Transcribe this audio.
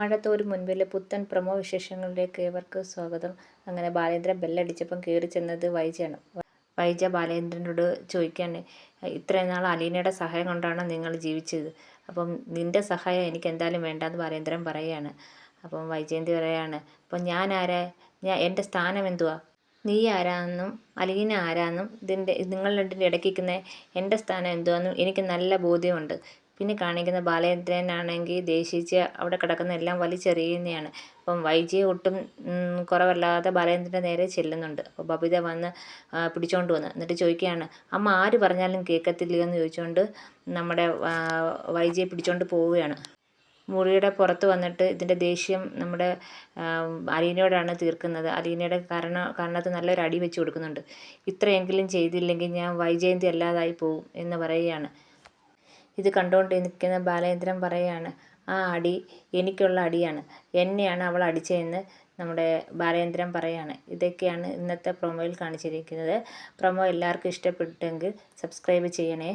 മഴത്തോരു മുൻപിലെ പുത്തൻ പ്രൊമോ വിശേഷങ്ങളിലേക്ക് ഏവർക്കും സ്വാഗതം. അങ്ങനെ ബാലേന്ദ്രൻ ബെല്ലടിച്ചപ്പം കയറി ചെന്നത് വൈജയാണ്. വൈജ ബാലേന്ദ്രനോട് ചോദിക്കുകയാണ്, ഇത്രയും നാൾ അലീനയുടെ സഹായം കൊണ്ടാണ് നിങ്ങൾ ജീവിച്ചത്. അപ്പം നിൻ്റെ സഹായം എനിക്ക് എന്തായാലും വേണ്ടാന്ന് ബാലേന്ദ്രൻ പറയുകയാണ്. അപ്പം വൈജയന്തി പറയുകയാണ്, അപ്പം ഞാൻ ആരാ, എൻ്റെ സ്ഥാനം എന്തുവാ, നീ ആരാന്നും അലീന ആരാന്നും നിങ്ങൾ രണ്ടിൻ്റെ ഇടയ്ക്കുന്ന എൻ്റെ സ്ഥാനം എന്തുവാന്നും എനിക്ക് നല്ല ബോധ്യമുണ്ട്. പിന്നെ കാണിക്കുന്ന ബാലേന്ദ്രനാണെങ്കിൽ ദേഷിച്ച് അവിടെ കിടക്കുന്ന എല്ലാം വലിച്ചെറിയുന്നതാണ്. അപ്പം വൈജയെ ഒട്ടും കുറവല്ലാതെ ബാലേന്ദ്രൻ്റെ നേരെ ചെല്ലുന്നുണ്ട്. അപ്പോൾ ബബിത വന്ന് പിടിച്ചോണ്ട് വന്ന് എന്നിട്ട് ചോദിക്കുകയാണ്, അമ്മ ആര് പറഞ്ഞാലും കേൾക്കത്തില്ലയോ എന്ന് ചോദിച്ചുകൊണ്ട് നമ്മുടെ വൈജയെ പിടിച്ചോണ്ട് പോവുകയാണ്. മുറിയുടെ പുറത്ത് വന്നിട്ട് ഇതിൻ്റെ ദേഷ്യം നമ്മുടെ അലീനയോടാണ് തീർക്കുന്നത്. അലീനയുടെ കരണത്ത് നല്ലൊരു അടി വെച്ച് കൊടുക്കുന്നുണ്ട്. ഇത്രയെങ്കിലും ചെയ്തില്ലെങ്കിൽ ഞാൻ വൈജയന്തി അല്ലാതായി പോവും എന്ന് പറയുകയാണ്. ഇത് കണ്ടുകൊണ്ട് നിൽക്കുന്ന ബാലേന്ദ്രൻ പറയുകയാണ്, ആ അടി എനിക്കുള്ള അടിയാണ്, എന്നെയാണ് അവൾ അടിച്ചതെന്ന് നമ്മുടെ ബാലേന്ദ്രൻ പറയുകയാണ്. ഇതൊക്കെയാണ് ഇന്നത്തെ പ്രൊമോയിൽ കാണിച്ചിരിക്കുന്നത്. പ്രൊമോ എല്ലാവർക്കും ഇഷ്ടപ്പെട്ടെങ്കിൽ സബ്സ്ക്രൈബ് ചെയ്യണേ.